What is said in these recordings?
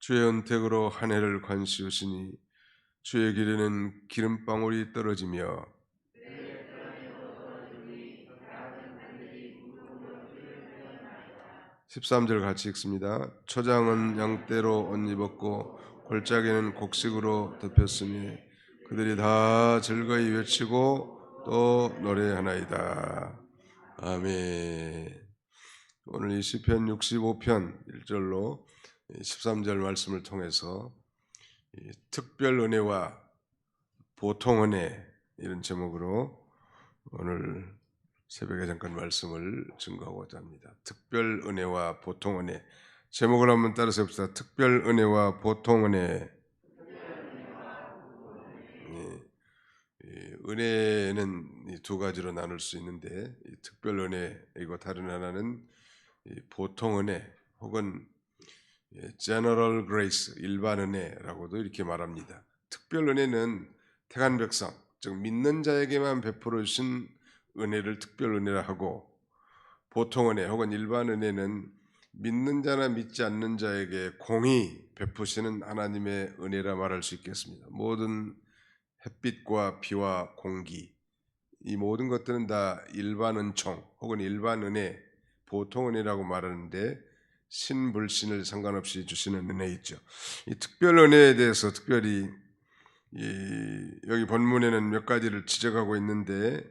주의 은택으로 한 해를 관시우시니 주의 길에는 기름방울이 떨어지며 13절 같이 읽습니다. 초장은 양떼로 옷 입었고 골짜기는 곡식으로 덮였으니 그들이 다 즐거이 외치고 또 노래하나이다. 아멘. 오늘 이 시편 65편 1절로 13절 말씀을 통해서 특별 은혜와 보통 은혜 이런 제목으로 오늘 새벽에 잠깐 말씀을 증거하고자 합니다. 특별 은혜와 보통 은혜. 제목을 한번 따라서 해봅시다. 특별 은혜와 보통 은혜. 은혜는 두 가지로 나눌 수 있는데 특별 은혜이고 다른 하나는 보통 은혜 혹은 general grace, 일반 은혜라고도 이렇게 말합니다. 특별 은혜는 택한 백성, 즉 믿는 자에게만 베풀어 주신 은혜를 특별 은혜라 하고, 보통 은혜 혹은 일반 은혜는 믿는 자나 믿지 않는 자에게 공히 베푸시는 하나님의 은혜라 말할 수 있겠습니다. 모든 햇빛과 비와 공기, 이 모든 것들은 다 일반 은총 혹은 일반 은혜, 보통 은혜라고 말하는데 신불신을 상관없이 주시는 은혜 있죠. 이 특별 은혜에 대해서 특별히 여기 본문에는 몇 가지를 지적하고 있는데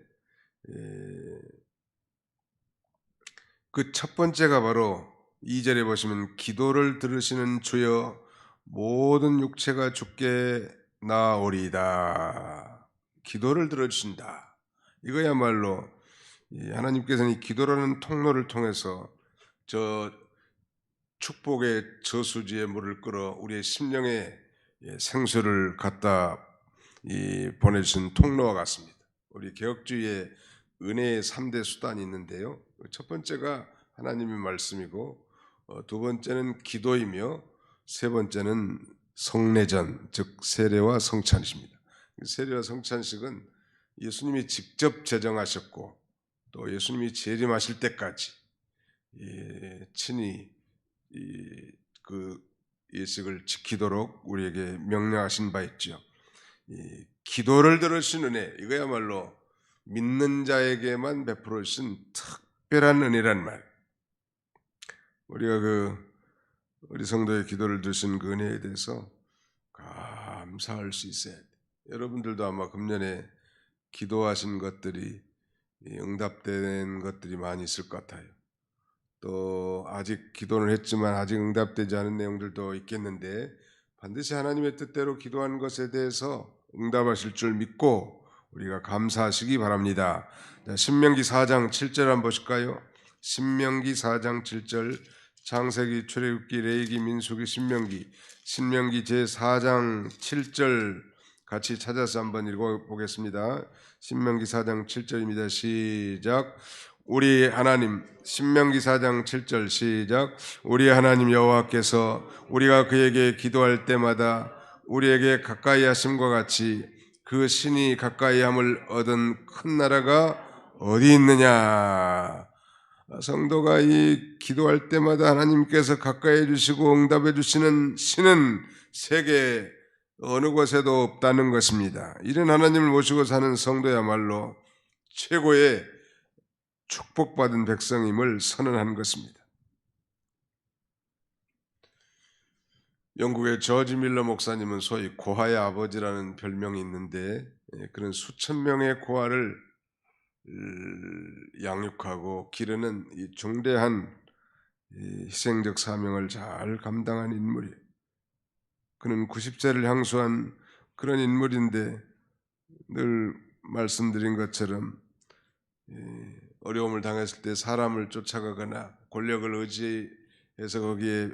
그 첫 번째가 바로 2절에 보시면 기도를 들으시는 주여 모든 육체가 주께 나아오리이다. 기도를 들어주신다. 이거야말로 하나님께서는 이 기도라는 통로를 통해서 저 축복의 저수지에 물을 끌어 우리의 심령에 생수를 갖다 보내주신 통로와 같습니다. 우리 개혁주의의 은혜의 3대 수단이 있는데요. 첫 번째가 하나님의 말씀이고 두 번째는 기도이며 세 번째는 성례전, 즉 세례와 성찬식입니다. 세례와 성찬식은 예수님이 직접 제정하셨고 또 예수님이 재림하실 때까지 친히 그 예식을 지키도록 우리에게 명령하신 바 있죠. 기도를 들으신 은혜, 이거야말로 믿는 자에게만 베풀어 주신 특별한 은혜란 말. 우리가 우리 성도의 기도를 들으신 그 은혜에 대해서 감사할 수 있어야 돼. 여러분들도 아마 금년에 기도하신 것들이 응답된 것들이 많이 있을 것 같아요. 또 아직 기도를 했지만 아직 응답되지 않은 내용들도 있겠는데 반드시 하나님의 뜻대로 기도한 것에 대해서 응답하실 줄 믿고 우리가 감사하시기 바랍니다. 자, 신명기 4장 7절 한번 보실까요? 신명기 4장 7절, 창세기, 출애굽기, 레위기, 민수기, 신명기 제4장 7절 같이 찾아서 한번 읽어보겠습니다. 신명기 4장 7절입니다. 시작. 우리 하나님, 신명기 4장 7절 시작. 우리 하나님 여호와께서 우리가 그에게 기도할 때마다 우리에게 가까이 하심과 같이 그 신이 가까이 함을 얻은 큰 나라가 어디 있느냐. 성도가 이 기도할 때마다 하나님께서 가까이 해주시고 응답해 주시는 신은 세계 어느 곳에도 없다는 것입니다. 이런 하나님을 모시고 사는 성도야말로 최고의 축복받은 백성임을 선언한 것입니다. 영국의 저지 밀러 목사님은 소위 고아의 아버지라는 별명이 있는데 그런 수천 명의 고아를 양육하고 기르는 이 중대한 희생적 사명을 잘 감당한 인물이에요. 그는 90세를 향수한 그런 인물인데 늘 말씀드린 것처럼 어려움을 당했을 때 사람을 쫓아가거나 권력을 의지해서 거기에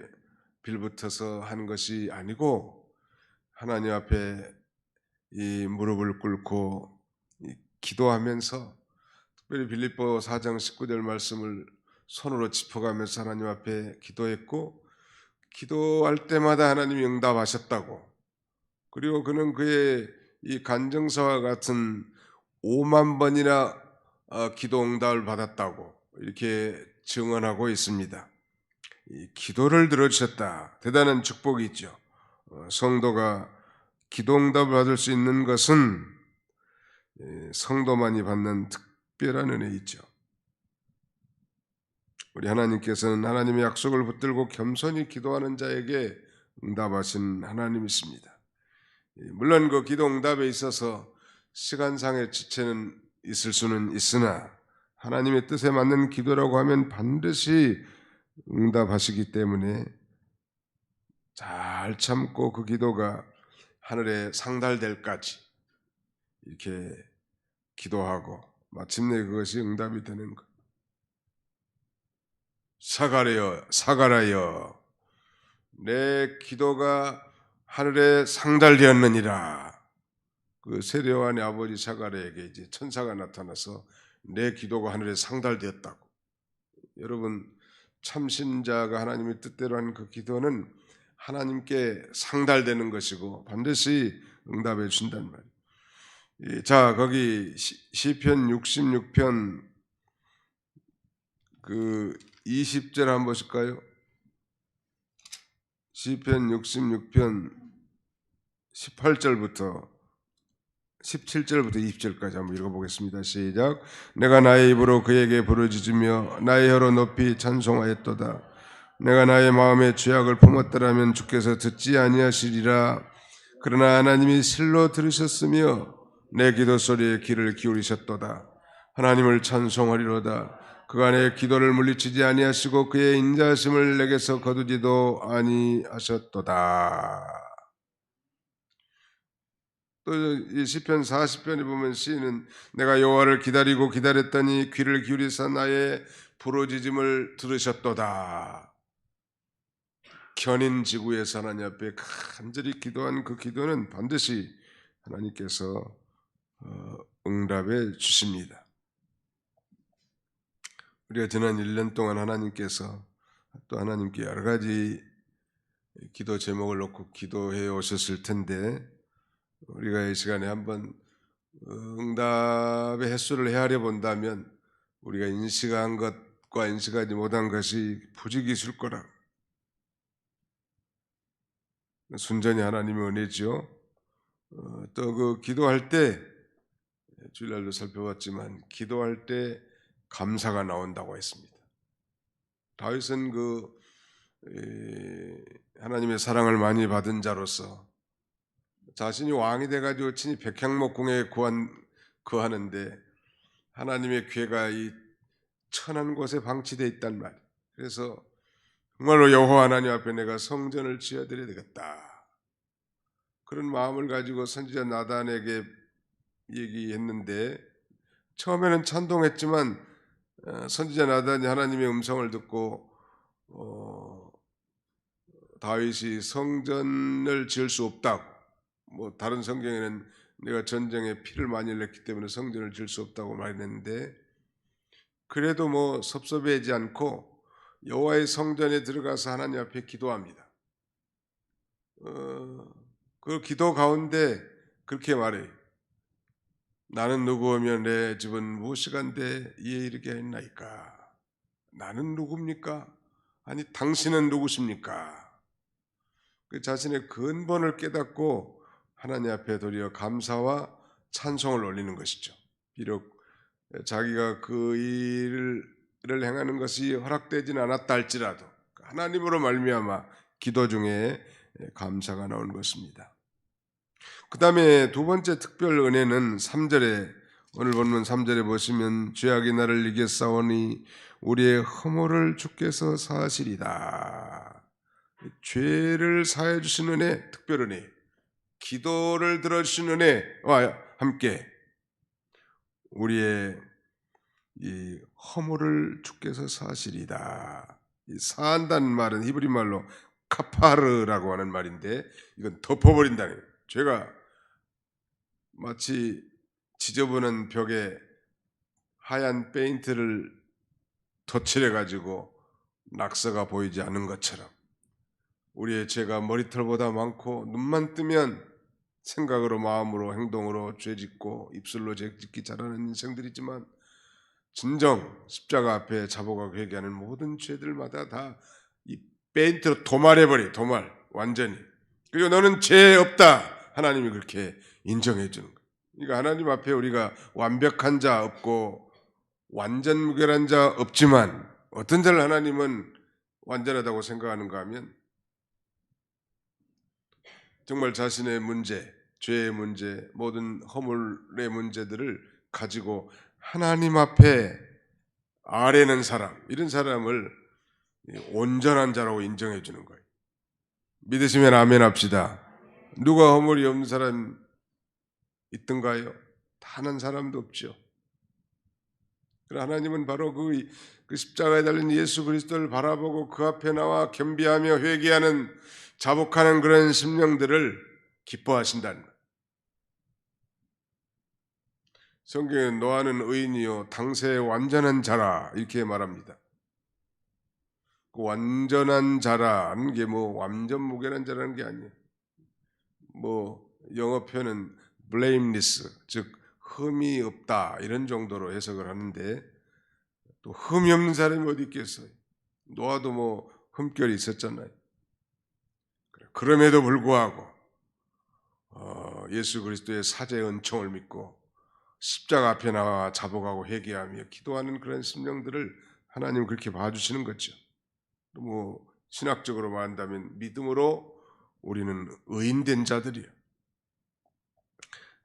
빌붙어서 한 것이 아니고 하나님 앞에 이 무릎을 꿇고 기도하면서 특별히 빌립보 4장 19절 말씀을 손으로 짚어가면서 하나님 앞에 기도했고 기도할 때마다 하나님이 응답하셨다고. 그리고 그는 그의 이 간증서와 같은 5만 번이나 기도 응답을 받았다고 이렇게 증언하고 있습니다. 이 기도를 들어주셨다. 대단한 축복이 있죠. 성도가 기도응답을 받을 수 있는 것은 성도만이 받는 특별한 은혜 있죠. 우리 하나님께서는 하나님의 약속을 붙들고 겸손히 기도하는 자에게 응답하신 하나님이십니다. 물론 그 기도 응답에 있어서 시간상의 지체는 있을 수는 있으나 하나님의 뜻에 맞는 기도라고 하면 반드시 응답하시기 때문에 잘 참고 그 기도가 하늘에 상달될까지 이렇게 기도하고 마침내 그것이 응답이 되는 것. 사가랴여 사가랴여 내 기도가 하늘에 상달되었느니라. 그 세례요한의 아버지 사가랴에게 이제 천사가 나타나서 내 기도가 하늘에 상달되었다고. 여러분 참신자가 하나님의 뜻대로 하는 그 기도는 하나님께 상달되는 것이고 반드시 응답해 주신단 말이에요. 자, 거기 시편 66편 그 20절 한번 보실까요? 시편 66편 18절부터 17절부터 20절까지 한번 읽어보겠습니다. 시작. 내가 나의 입으로 그에게 부르짖으며 나의 혀로 높이 찬송하였도다. 내가 나의 마음에 죄악을 품었더라면 주께서 듣지 아니하시리라. 그러나 하나님이 실로 들으셨으며 내 기도 소리에 귀를 기울이셨도다. 하나님을 찬송하리로다. 그가 내 기도를 물리치지 아니하시고 그의 인자하심을 내게서 거두지도 아니하셨도다. 또 이 시편 40편에 보면 시인은 내가 여호와를 기다리고 기다렸더니 귀를 기울이사 나의 부르짖음을 들으셨도다. 견인 지구에서 하나님 앞에 간절히 기도한 그 기도는 반드시 하나님께서 응답해 주십니다. 우리가 지난 1년 동안 하나님께서 또 하나님께 여러 가지 기도 제목을 놓고 기도해 오셨을 텐데 우리가 이 시간에 한번 응답의 횟수를 헤아려 본다면 우리가 인식한 것과 인식하지 못한 것이 부지기수일 거라. 순전히 하나님의 은혜죠. 또 그 기도할 때 주일날도 살펴봤지만 기도할 때 감사가 나온다고 했습니다. 다윗은 하나님의 사랑을 많이 받은 자로서 자신이 왕이 돼가지고 친히 백향목궁에 거하는데 하나님의 궤가 이 천한 곳에 방치되어 있단 말이에요. 그래서 정말로 여호와 하나님 앞에 내가 성전을 지어드려야 되겠다. 그런 마음을 가지고 선지자 나단에게 얘기했는데 처음에는 찬동했지만 선지자 나단이 하나님의 음성을 듣고 다윗이 성전을 지을 수 없다고, 뭐 다른 성경에는 내가 전쟁에 피를 많이 흘렸기 때문에 성전을 지을 수 없다고 말했는데 그래도 뭐 섭섭해하지 않고 여호와의 성전에 들어가서 하나님 앞에 기도합니다. 그 기도 가운데 그렇게 말해요. 나는 누구오며 내 집은 무엇이간데 이에 이르게 했나이까. 나는 누굽니까? 아니 당신은 누구십니까? 그 자신의 근본을 깨닫고 하나님 앞에 도리어 감사와 찬송을 올리는 것이죠. 비록 자기가 그 일을 행하는 것이 허락되지는 않았다 할지라도 하나님으로 말미암아 기도 중에 감사가 나오는 것입니다. 그 다음에 두 번째 특별 은혜는 3절에 오늘 본문 3절에 보시면 죄악이 나를 이겼사오니 우리의 허물을 주께서 사하시리다. 죄를 사해 주신 은혜, 특별 은혜, 기도를 들어주신 은혜와 함께 우리의 이 허물을 주께서 사하시리다. 이 사한다는 말은 히브리 말로 카파르라고 하는 말인데 이건 덮어버린다는 거예요. 죄가 마치 지저분한 벽에 하얀 페인트를 덧칠해 가지고 낙서가 보이지 않는 것처럼 우리의 죄가 머리털보다 많고 눈만 뜨면 생각으로 마음으로 행동으로 죄짓고 입술로 죄짓기 잘하는 인생들이지만 진정 십자가 앞에 자복하고 회개하는 모든 죄들마다 다 이 페인트로 도말해버려. 도말 완전히. 그리고 너는 죄 없다. 하나님이 그렇게 인정해 주는 거예요. 그러니까 하나님 앞에 우리가 완벽한 자 없고 완전 무결한 자 없지만 어떤 자를 하나님은 완전하다고 생각하는가 하면 정말 자신의 문제, 죄의 문제, 모든 허물의 문제들을 가지고 하나님 앞에 아뢰는 사람, 이런 사람을 온전한 자라고 인정해 주는 거예요. 믿으시면 아멘 합시다. 누가 허물이 없는 사람 있던가요? 단 한 사람도 없죠. 그러나 하나님은 바로 그 십자가에 달린 예수 그리스도를 바라보고 그 앞에 나와 겸비하며 회개하는, 자복하는 그런 심령들을 기뻐하신다는 거예요. 성경에 노아는 의인이요 당세에 완전한 자라 이렇게 말합니다. 그 완전한 자라는 게 뭐 완전 무결한 자라는 게 아니에요. 뭐 영어 표현은 blameless, 즉 흠이 없다 이런 정도로 해석을 하는데, 또 흠이 없는 사람이 어디 있겠어요? 노아도 뭐 흠결이 있었잖아요. 그럼에도 불구하고 예수 그리스도의 사죄의 은총을 믿고 십자가 앞에 나와 자복하고 회개하며 기도하는 그런 심령들을 하나님 그렇게 봐주시는 거죠. 뭐 신학적으로 말한다면 믿음으로 우리는 의인된 자들이에요.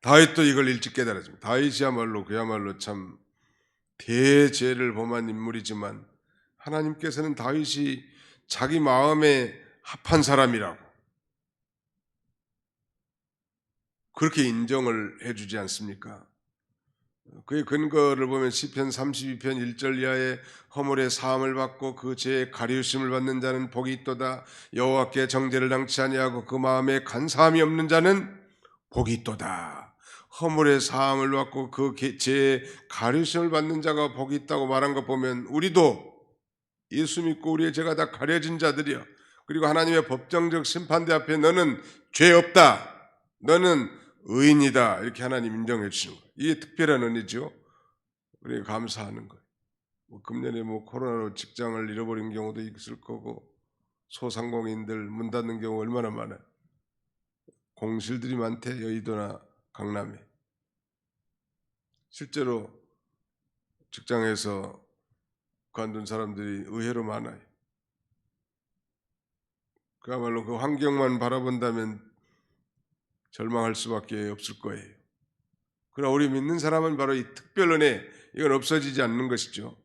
다윗도 이걸 일찍 깨달았습니다. 다윗이야말로 그야말로 참 대죄를 범한 인물이지만 하나님께서는 다윗이 자기 마음에 합한 사람이라고 그렇게 인정을 해주지 않습니까? 그의 근거를 보면 시편 32편 1절 이하에 허물의 사함을 받고 그 죄의 가리우심을 받는 자는 복이 있도다. 여호와께 정죄를 당치 아니하고 그 마음에 간사함이 없는 자는 복이 있도다. 허물의 사함을 받고 그 죄의 가리우심을 받는 자가 복이 있다고 말한 거 보면 우리도 예수 믿고 우리의 죄가 다 가려진 자들이야. 그리고 하나님의 법정적 심판대 앞에 너는 죄 없다. 너는 의인이다. 이렇게 하나님 인정해 주시는 거예요. 이게 특별한 은혜죠. 우리가 감사하는 거예요. 금년에 코로나로 직장을 잃어버린 경우도 있을 거고 소상공인들 문 닫는 경우 얼마나 많아요. 공실들이 많대. 여의도나 강남에. 실제로 직장에서 관둔 사람들이 의외로 많아요. 그야말로 그 환경만 바라본다면 절망할 수밖에 없을 거예요. 그러나 우리 믿는 사람은 바로 이 특별 은혜, 이건 없어지지 않는 것이죠.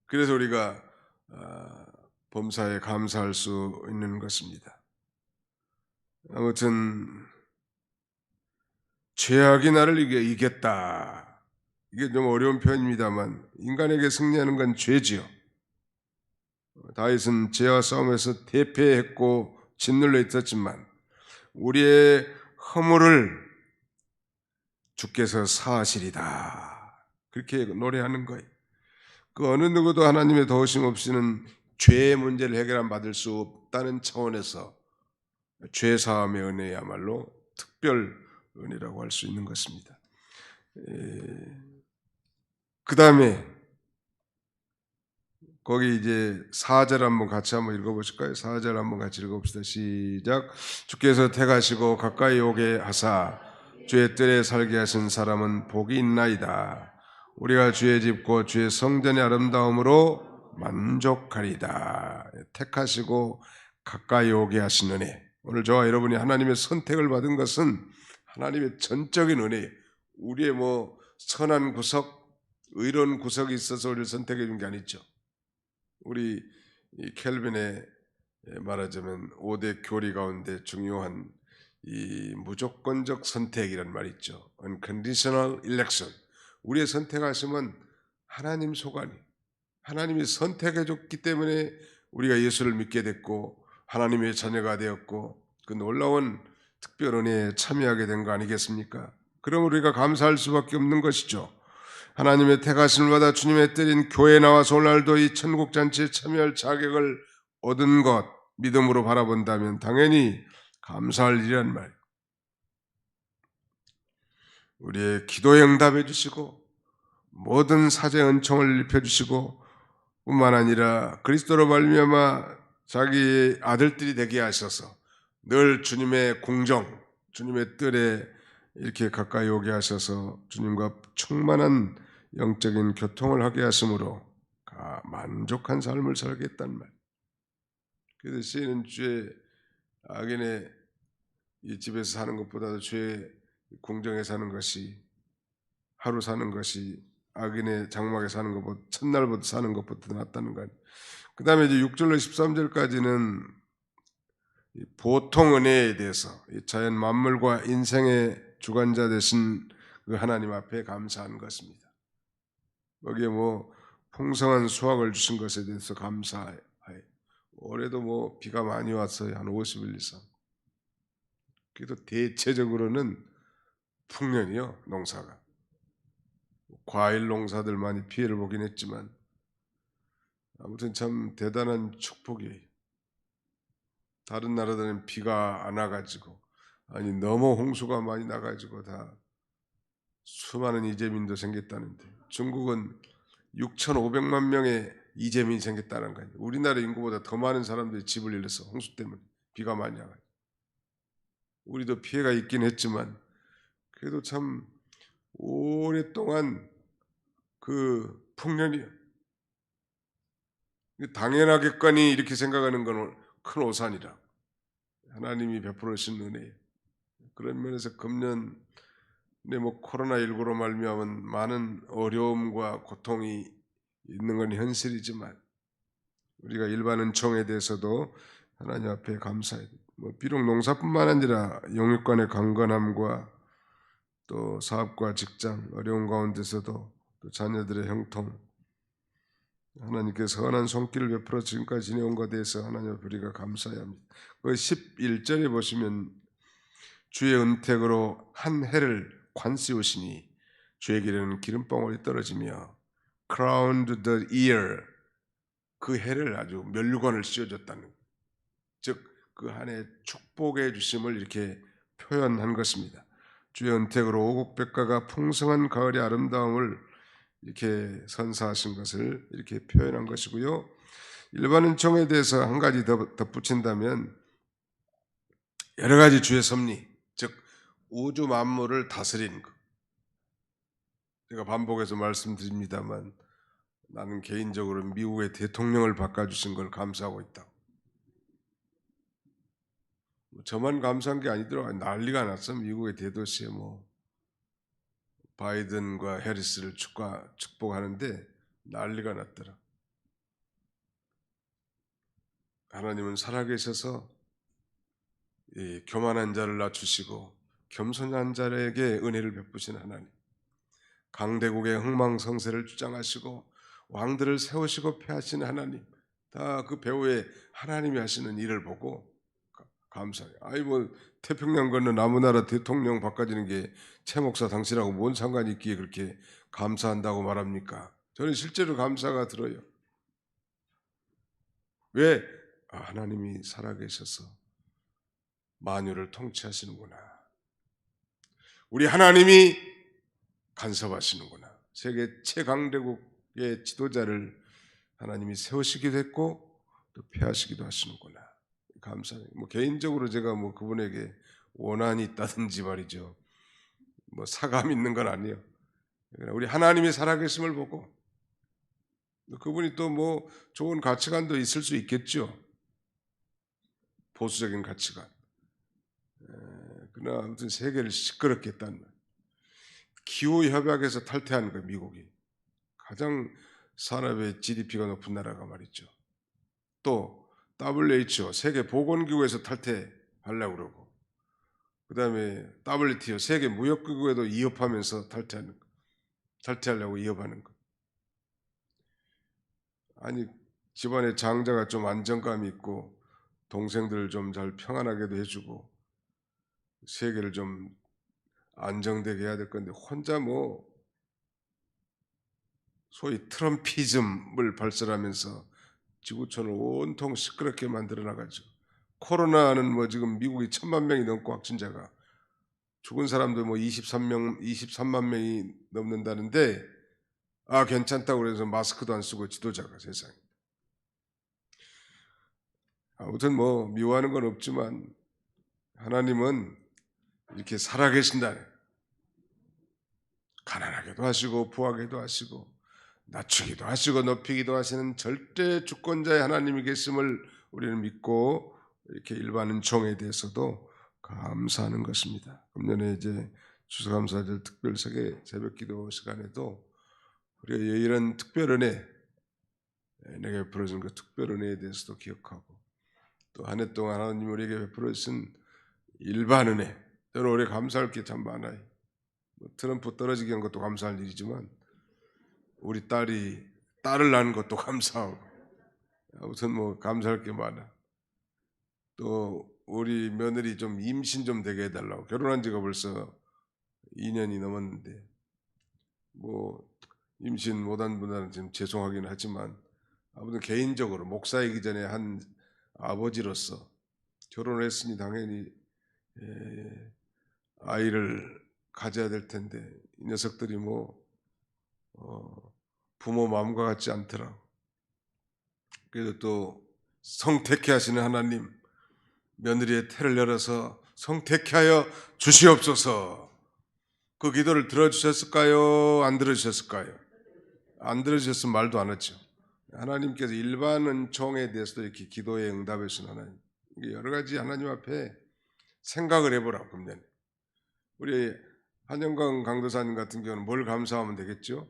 그래서 우리가 범사에 감사할 수 있는 것입니다. 아무튼 죄악이 나를 이겼다. 이게 좀 어려운 표현입니다만 인간에게 승리하는 건 죄지요. 다윗은 죄와 싸움에서 대패했고 짓눌려 있었지만 우리의 허물을 주께서 사하시리다. 그렇게 노래하는 거예요. 그 어느 누구도 하나님의 도우심 없이는 죄의 문제를 해결받을 수 없다는 차원에서 죄 사함의 은혜야말로 특별 은혜라고 할 수 있는 것입니다. 그 다음에 거기 이제 4절 한번 같이 한번 읽어보실까요? 4절 한번 같이 읽어봅시다. 시작. 주께서 택하시고 가까이 오게 하사 주의 뜰에 살게 하신 사람은 복이 있나이다. 우리가 주의 집 곧 주의 성전의 아름다움으로 만족하리다. 택하시고 가까이 오게 하신 은혜. 오늘 저와 여러분이 하나님의 선택을 받은 것은 하나님의 전적인 은혜예요. 우리의 선한 구석, 의로운 구석이 있어서 우리를 선택해 준 게 아니죠. 우리 켈빈의 말하자면 5대 교리 가운데 중요한 이 무조건적 선택이란 말이 있죠. Unconditional election. 우리의 선택하심은 하나님 소관이. 하나님이 선택해 줬기 때문에 우리가 예수를 믿게 됐고 하나님의 자녀가 되었고 그 놀라운 특별 은혜에 참여하게 된 거 아니겠습니까? 그럼 우리가 감사할 수밖에 없는 것이죠. 하나님의 택하심을 받아 주님의 때린 교회에 나와서 오늘날도 이 천국 잔치에 참여할 자격을 얻은 것 믿음으로 바라본다면 당연히 감사할 일이란 말이에요. 우리의 기도에 응답해 주시고 모든 사죄 은총을 입혀 주시고 뿐만 아니라 그리스도로 말미암아 자기의 아들들이 되게 하셔서 늘 주님의 궁정, 주님의 뜰에 이렇게 가까이 오게 하셔서 주님과 충만한 영적인 교통을 하게 하심으로 만족한 삶을 살겠단 말. 그래서 시인은 주의 악인의 이 집에서 사는 것보다도 주의 궁정에 사는 것이, 하루 사는 것이 악인의 장막에 사는 것보다, 첫날부터 사는 것보다 낫다는 거 아니에요. 그 다음에 이제 6절로 13절까지는 보통 은혜에 대해서 자연 만물과 인생의 주관자 되신 그 하나님 앞에 감사하는 것입니다. 거기에 뭐 풍성한 수확을 주신 것에 대해서 감사해. 올해도 뭐 비가 많이 왔어요. 한 50일 이상. 그래도 대체적으로는 풍년이요, 농사가. 과일 농사들 많이 피해를 보긴 했지만 아무튼 참 대단한 축복이에요. 다른 나라들은 비가 안 와가지고, 아니 너무 홍수가 많이 나가지고 다 수많은 이재민도 생겼다는데, 중국은 6,500만 명의 이재민이 생겼다는 거예요. 우리나라 인구보다 더 많은 사람들이 집을 잃었어. 홍수 때문에, 비가 많이 와가지고. 우리도 피해가 있긴 했지만 그래도 참 오랫동안 그 풍년이요, 당연하겠거니 이렇게 생각하는 건 큰 오산이라 하나님이 베풀어 주신 은혜예요. 그런 면에서 금년에 뭐 코로나19로 말미암은 많은 어려움과 고통이 있는 건 현실이지만 우리가 일반 은총에 대해서도 하나님 앞에 감사해야 돼요. 뭐 비록 농사뿐만 아니라 영육간의 강건함과 또 사업과 직장 어려운 가운데서도 또 자녀들의 형통, 하나님께서 선한 손길을 베풀어 지금까지 지내온 것에 대해서 하나님 앞에 우리가 감사해야 합니다. 그 11절에 보시면 주의 은택으로 한 해를 관세우시니 주에게는 기름방울이 떨어지며 crowned the year, 그 해를 아주 멸관을 씌워줬다는 것. 즉 그 한 해 축복의 주심을 이렇게 표현한 것입니다. 주의 은택으로 오곡백과가 풍성한 가을의 아름다움을 이렇게 선사하신 것을 이렇게 표현한 것이고요. 일반 은총에 대해서 한 가지 더 덧붙인다면 여러 가지 주의 섭리, 즉 우주 만물을 다스리는 것. 제가 반복해서 말씀드립니다만 나는 개인적으로 미국의 대통령을 바꿔주신 걸 감사하고 있다. 저만 감사한 게 아니더라고요. 난리가 났어. 미국의 대도시에 뭐 바이든과 해리스를 축복하는데 난리가 났더라. 하나님은 살아계셔서 이 교만한 자를 낮추시고 겸손한 자에게 은혜를 베푸신 하나님, 강대국의 흥망성쇠를 주장하시고 왕들을 세우시고 패하시는 하나님, 다 그 배후에 하나님이 하시는 일을 보고 감사해요. 아이 뭐 태평양 건너 아무 나라 대통령 바꿔지는 게 최 목사 당신하고 뭔 상관이 있기에 그렇게 감사한다고 말합니까? 저는 실제로 감사가 들어요. 왜? 하나님이 살아계셔서 만유를 통치하시는구나. 우리 하나님이 간섭하시는구나. 세계 최강대국의 지도자를 하나님이 세우시기도 했고 또 폐하시기도 하시는구나. 감사해요. 뭐 개인적으로 제가 뭐 그분에게 원한이 있다든지 말이죠, 뭐 사감 있는 건 아니에요. 우리 하나님이 살아계심을 보고 그분이 또 뭐 좋은 가치관도 있을 수 있겠죠. 보수적인 가치관. 그러나 아무튼 세계를 시끄럽게 했다는 말. 기후 협약에서 탈퇴하는 거예요. 미국이 가장 산업의 GDP가 높은 나라가 말이죠. 또 WHO 세계 보건기구에서 탈퇴하려고 그러고, 그 다음에 WTO 세계 무역기구에도 이협하면서 탈퇴하려고 이협하는 거. 아니 집안에 장자가 좀 안정감이 있고 동생들을 좀 잘 평안하게도 해주고 세계를 좀 안정되게 해야 될 건데 혼자 뭐 소위 트럼피즘을 발설하면서 지구촌을 온통 시끄럽게 만들어 나가죠. 코로나는 뭐 지금 미국이 1,000만 명이 넘고 확진자가, 죽은 사람도 뭐 23만 명이 넘는다는데 괜찮다고 그래서 마스크도 안 쓰고 지도자가 세상에. 아무튼 뭐 미워하는 건 없지만 하나님은 이렇게 살아계신다. 가난하게도 하시고 부하게도 하시고 낮추기도 하시고 높이기도 하시는 절대 주권자의 하나님이 계심을 우리는 믿고 이렇게 일반 은총에 대해서도 감사하는 것입니다. 금년에 이제 추수감사절 특별 새벽기도 시간에도 우리가 이런 특별 은혜, 내게 베풀어 준 그 특별 은혜에 대해서도 기억하고 또 한 해 동안 하나님 우리에게 베풀어 주신 일반 은혜, 저는 올해 감사할 게 참 많아요. 트럼프 떨어지게 한 것도 감사할 일이지만 우리 딸을 낳은 것도 감사하고 아무튼 뭐 감사할 게 많아. 또 우리 며느리 좀 임신 좀 되게 해달라고 결혼한 지가 벌써 2년이 넘었는데 뭐 임신 못한 분들은 지금 죄송하긴 하지만 아무튼 개인적으로 목사이기 전에 한 아버지로서 결혼을 했으니 당연히 아이를 가져야 될 텐데 이 녀석들이 부모 마음과 같지 않더라. 그래도 또 성택케 하시는 하나님, 며느리의 태를 열어서 성택케 하여 주시옵소서. 그 기도를 들어주셨을까요? 안 들어주셨을까요? 안 들어주셨으면 말도 안 했죠. 하나님께서 일반 은총에 대해서도 이렇게 기도에 응답해 주신 하나님, 여러 가지 하나님 앞에 생각을 해보라. 금년 우리 한영광 강도사님 같은 경우는 뭘 감사하면 되겠죠?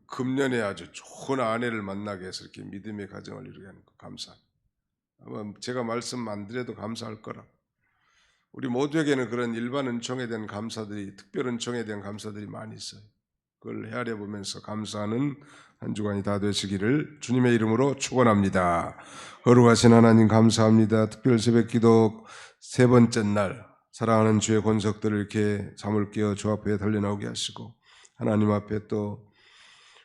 금년에 아주 좋은 아내를 만나게 해서 이렇게 믿음의 가정을 이루게 하는 거 감사. 아마 제가 말씀 안 드려도 감사할 거라. 우리 모두에게는 그런 일반 은총에 대한 감사들이, 특별 은총에 대한 감사들이 많이 있어요. 그걸 헤아려 보면서 감사하는 한 주간이 다 되시기를 주님의 이름으로 축원합니다. 거룩하신 하나님 감사합니다. 특별 새벽기도 세 번째 날 사랑하는 주의 권속들을 이렇게 잠을 깨어 주 앞에 달려나오게 하시고 하나님 앞에 또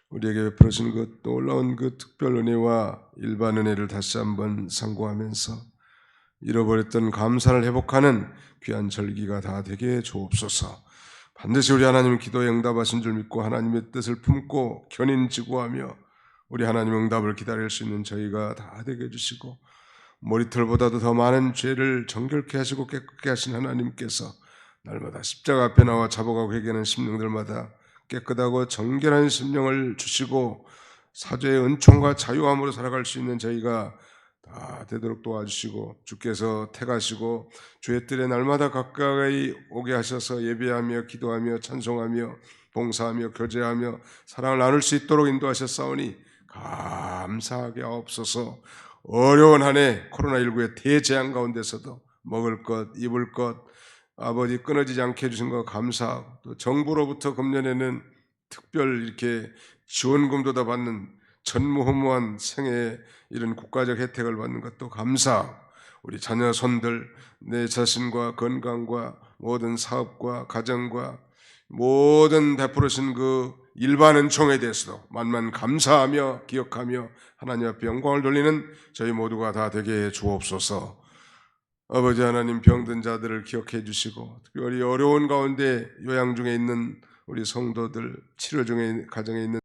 우리에게 베풀어진 그 놀라운 그 특별 은혜와 일반 은혜를 다시 한번 상고하면서 잃어버렸던 감사를 회복하는 귀한 절기가 다 되게 주옵소서. 반드시 우리 하나님 기도에 응답하신 줄 믿고 하나님의 뜻을 품고 견인지구하며 우리 하나님 응답을 기다릴 수 있는 저희가 다 되게 해주시고 머리털보다도 더 많은 죄를 정결케 하시고 깨끗게 하신 하나님께서 날마다 십자가 앞에 나와 자복하고 회개하는 심령들마다 깨끗하고 정결한 심령을 주시고 사죄의 은총과 자유함으로 살아갈 수 있는 저희가 다 되도록 도와주시고 주께서 택하시고 주의 뜰에 날마다 가까이 오게 하셔서 예배하며 기도하며 찬송하며 봉사하며 교제하며 사랑을 나눌 수 있도록 인도하셨사오니 감사하게 하옵소서. 어려운 한 해 코로나19의 대재앙 가운데서도 먹을 것 입을 것 아버지 끊어지지 않게 해주신 것 감사하고 또 정부로부터 금년에는 특별 이렇게 지원금도 다 받는 전무후무한 생애 이런 국가적 혜택을 받는 것도 감사하고 우리 자녀 손들 내 자신과 건강과 모든 사업과 가정과 모든 베풀으신 그 일반 은총에 대해서도 만만 감사하며 기억하며 하나님 앞에 영광을 돌리는 저희 모두가 다 되게 해 주옵소서. 아버지 하나님 병든 자들을 기억해 주시고 특별히 어려운 가운데 요양 중에 있는 우리 성도들 치료 중에 가정에 있는